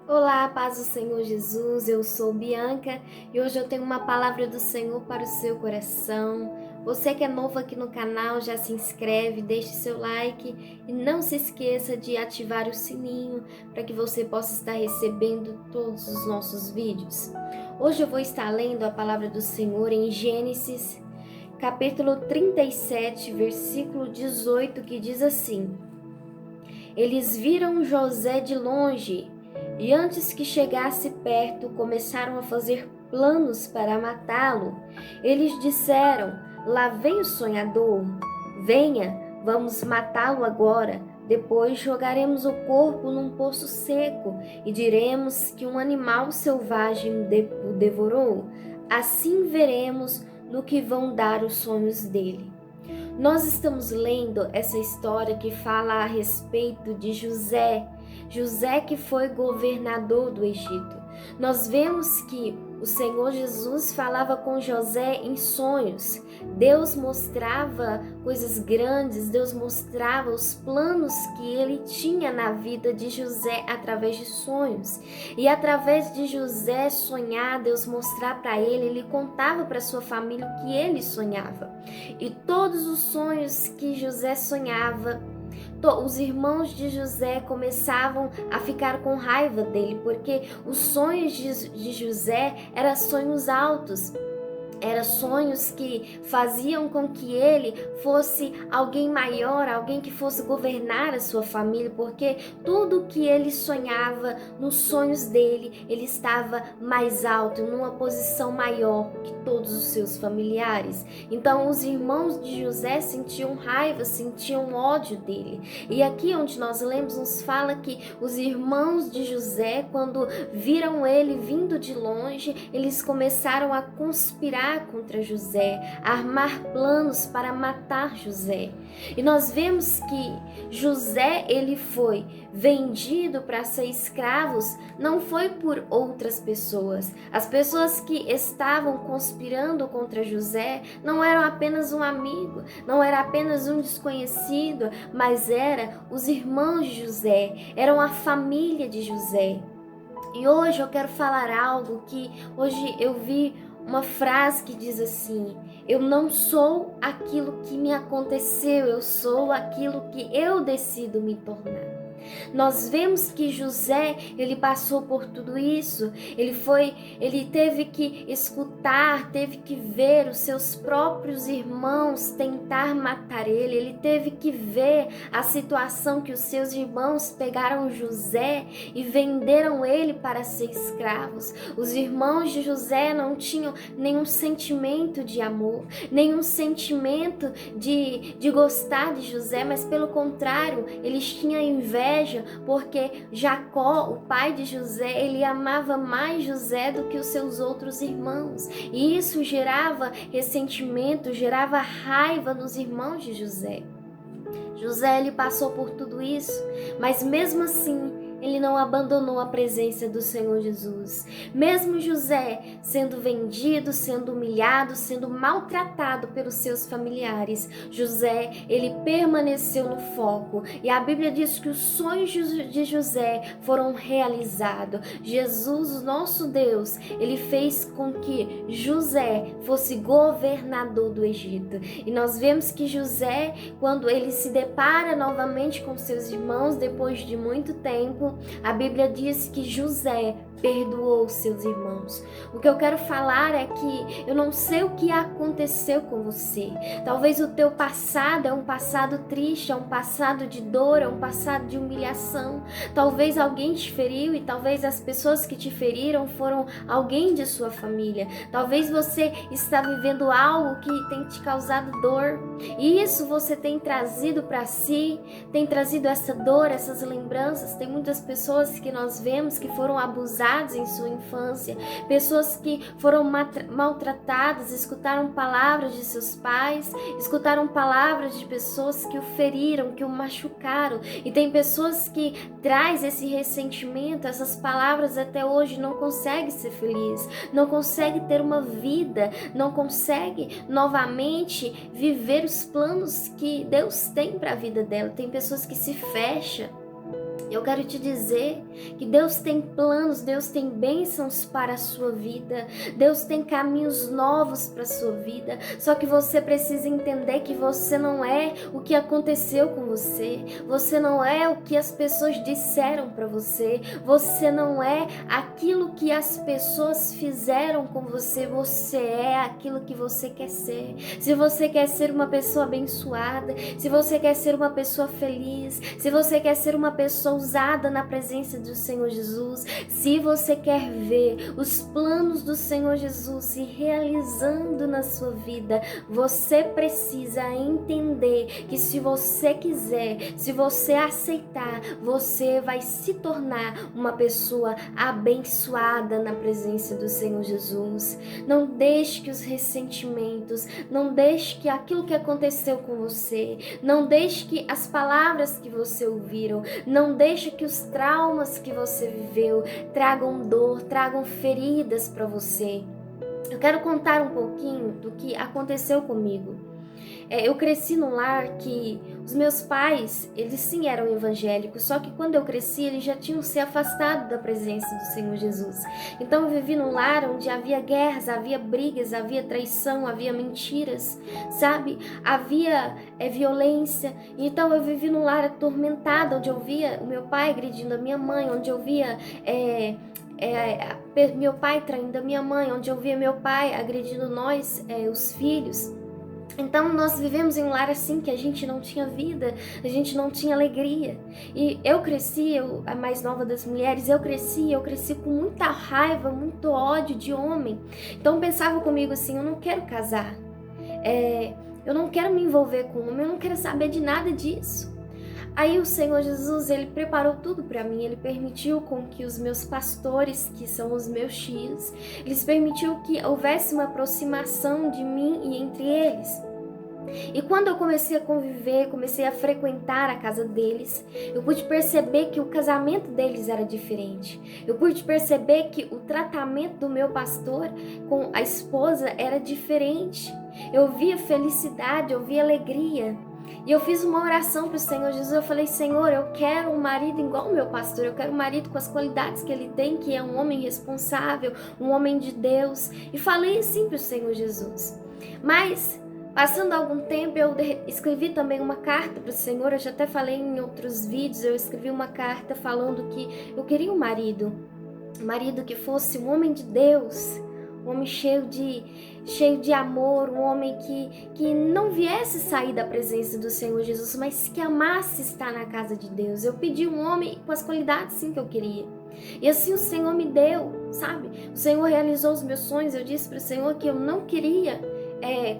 Olá, paz do Senhor Jesus, eu sou Bianca e hoje eu tenho uma palavra do Senhor para o seu coração. Você que é novo aqui no canal, já se inscreve, deixe seu like e não se esqueça de ativar o sininho para que você possa estar recebendo todos os nossos vídeos. Hoje eu vou estar lendo a palavra do Senhor em Gênesis, capítulo 37, versículo 18, que diz assim: Eles viram José de longe e antes que chegasse perto, começaram a fazer planos para matá-lo. Eles disseram: Lá vem o sonhador. Venha, vamos matá-lo agora. Depois jogaremos o corpo num poço seco e diremos que um animal selvagem o devorou. Assim veremos no que vão dar os sonhos dele. Nós estamos lendo essa história que fala a respeito de José que foi governador do Egito. Nós vemos que o Senhor Jesus falava com José em sonhos. Deus mostrava coisas grandes, Deus mostrava os planos que ele tinha na vida de José através de sonhos. E através de José sonhar, Deus mostrar para ele contava para sua família o que ele sonhava. E todos os sonhos que José sonhava, os irmãos de José começavam a ficar com raiva dele, porque os sonhos de José eram sonhos altos. Eram sonhos que faziam com que ele fosse alguém maior, alguém que fosse governar a sua família, porque tudo que ele sonhava nos sonhos dele, ele estava mais alto, numa posição maior que todos os seus familiares. Então os irmãos de José sentiam raiva, sentiam ódio dele. E aqui onde nós lemos nos fala que os irmãos de José, quando viram ele vindo de longe, eles começaram a conspirar contra José, a armar planos para matar José. E nós vemos que José, ele foi vendido para ser escravos, não foi por outras pessoas. As pessoas que estavam conspirando contra José não eram apenas um amigo, não era apenas um desconhecido, mas eram os irmãos de José, eram a família de José. E hoje eu quero falar algo que hoje eu vi uma frase que diz assim: eu não sou aquilo que me aconteceu, eu sou aquilo que eu decido me tornar. Nós vemos que José, ele passou por tudo isso, ele teve que escutar, teve que ver os seus próprios irmãos tentar matar ele teve que ver a situação que os seus irmãos pegaram José e venderam ele para ser escravos. Os irmãos de José não tinham nenhum sentimento de amor, nenhum sentimento de gostar de José, mas pelo contrário, eles tinham inveja, porque Jacó, o pai de José, ele amava mais José do que os seus outros irmãos. E isso gerava ressentimento, gerava raiva nos irmãos de José. José, ele passou por tudo isso, mas mesmo assim, ele não abandonou a presença do Senhor Jesus. Mesmo José sendo vendido, sendo humilhado, sendo maltratado pelos seus familiares, José, ele permaneceu no foco. E a Bíblia diz que os sonhos de José foram realizados. Jesus, o nosso Deus, ele fez com que José fosse governador do Egito. E nós vemos que José, quando ele se depara novamente com seus irmãos, depois de muito tempo, a Bíblia diz que José perdoou seus irmãos. O que eu quero falar é que eu não sei o que aconteceu com você. Talvez o teu passado é um passado triste, é um passado de dor, é um passado de humilhação. Talvez alguém te feriu e talvez as pessoas que te feriram foram alguém de sua família. Talvez você está vivendo algo que tem te causado dor. E isso você tem trazido para si, tem trazido essa dor, essas lembranças. Tem muitas pessoas que nós vemos que foram abusadas em sua infância, pessoas que foram maltratadas, escutaram palavras de seus pais, escutaram palavras de pessoas que o feriram, que o machucaram, e tem pessoas que traz esse ressentimento, essas palavras até hoje, não consegue ser feliz, não consegue ter uma vida, não consegue novamente viver os planos que Deus tem para a vida dela. Tem pessoas que se fecham Eu quero te dizer que Deus tem planos, Deus tem bênçãos para a sua vida, Deus tem caminhos novos para a sua vida, só que você precisa entender que você não é o que aconteceu com você, você não é o que as pessoas disseram para você, você não é aquilo que as pessoas fizeram com você, você é aquilo que você quer ser. Se você quer ser uma pessoa abençoada, se você quer ser uma pessoa feliz, se você quer ser uma pessoa usada na presença do Senhor Jesus, se você quer ver os planos do Senhor Jesus se realizando na sua vida, você precisa entender que se você quiser, se você aceitar, você vai se tornar uma pessoa abençoada na presença do Senhor Jesus. Não deixe que os ressentimentos, não deixe que aquilo que aconteceu com você, não deixe que as palavras que você ouviram, não deixe que os traumas que você viveu tragam dor, tragam feridas para você. Eu quero contar um pouquinho do que aconteceu comigo. Eu cresci num lar que os meus pais, eles sim eram evangélicos, só que quando eu cresci, eles já tinham se afastado da presença do Senhor Jesus. Então eu vivi num lar onde havia guerras, havia brigas, havia traição, havia mentiras, sabe? Havia violência. Então eu vivi num lar atormentado, onde eu via o meu pai agredindo a minha mãe, onde eu via meu pai traindo a minha mãe, onde eu via meu pai agredindo nós, os filhos. Então nós vivemos em um lar assim que a gente não tinha vida, a gente não tinha alegria. E eu cresci, a mais nova das mulheres, eu cresci com muita raiva, muito ódio de homem. Então pensava comigo assim, eu não quero casar, eu não quero me envolver com homem, eu não quero saber de nada disso. Aí o Senhor Jesus, ele preparou tudo para mim, ele permitiu com que os meus pastores, que são os meus tios, eles permitiu que houvesse uma aproximação de mim e entre eles. E quando eu comecei a conviver, comecei a frequentar a casa deles, eu pude perceber que o casamento deles era diferente. Eu pude perceber que o tratamento do meu pastor com a esposa era diferente. Eu via felicidade, eu via alegria. E eu fiz uma oração para o Senhor Jesus, eu falei, Senhor, eu quero um marido igual o meu pastor, eu quero um marido com as qualidades que ele tem, que é um homem responsável, um homem de Deus. E falei assim para o Senhor Jesus. Mas, passando algum tempo, eu escrevi também uma carta para o Senhor, eu já até falei em outros vídeos, eu escrevi uma carta falando que eu queria um marido que fosse um homem de Deus, um homem cheio de amor, um homem que não viesse sair da presença do Senhor Jesus, mas que amasse estar na casa de Deus. Eu pedi um homem com as qualidades sim que eu queria. E assim o Senhor me deu, sabe? O Senhor realizou os meus sonhos. Eu disse para o Senhor que eu não queria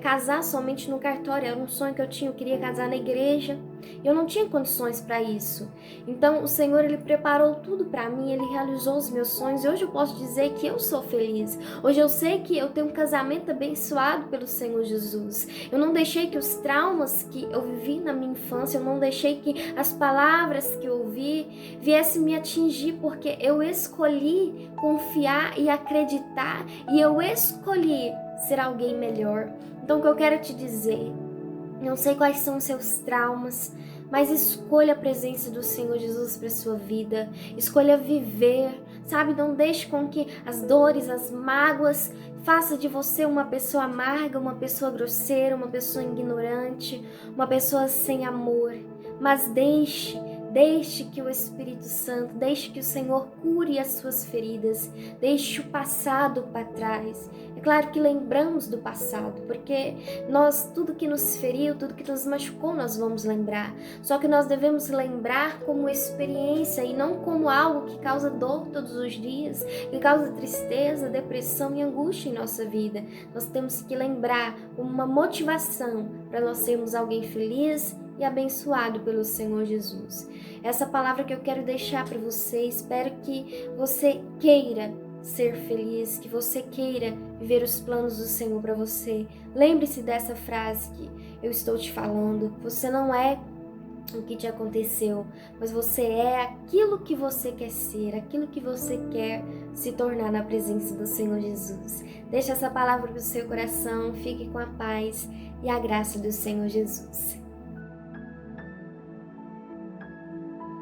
casar somente no cartório, era um sonho que eu tinha, eu queria casar na igreja. Eu não tinha condições para isso. Então o Senhor, ele preparou tudo para mim, ele realizou os meus sonhos e hoje eu posso dizer que eu sou feliz. Hoje eu sei que eu tenho um casamento abençoado pelo Senhor Jesus. Eu não deixei que os traumas que eu vivi na minha infância, eu não deixei que as palavras que eu ouvi viessem me atingir, porque eu escolhi confiar e acreditar e eu escolhi ser alguém melhor. Então o que eu quero te dizer, não sei quais são os seus traumas, mas escolha a presença do Senhor Jesus para sua vida. Escolha viver, sabe? Não deixe com que as dores, as mágoas faça de você uma pessoa amarga, uma pessoa grosseira, uma pessoa ignorante, uma pessoa sem amor. Mas deixe que o Espírito Santo, deixe que o Senhor cure as suas feridas, deixe o passado para trás. É claro que lembramos do passado, porque tudo que nos feriu, tudo que nos machucou, nós vamos lembrar. Só que nós devemos lembrar como experiência e não como algo que causa dor todos os dias, que causa tristeza, depressão e angústia em nossa vida. Nós temos que lembrar como uma motivação para nós sermos alguém feliz e abençoado pelo Senhor Jesus. Essa palavra que eu quero deixar para você, espero que você queira ser feliz, que você queira viver os planos do Senhor para você. Lembre-se dessa frase que eu estou te falando. Você não é o que te aconteceu, mas você é aquilo que você quer ser, aquilo que você quer se tornar na presença do Senhor Jesus. Deixe essa palavra para o seu coração, fique com a paz e a graça do Senhor Jesus.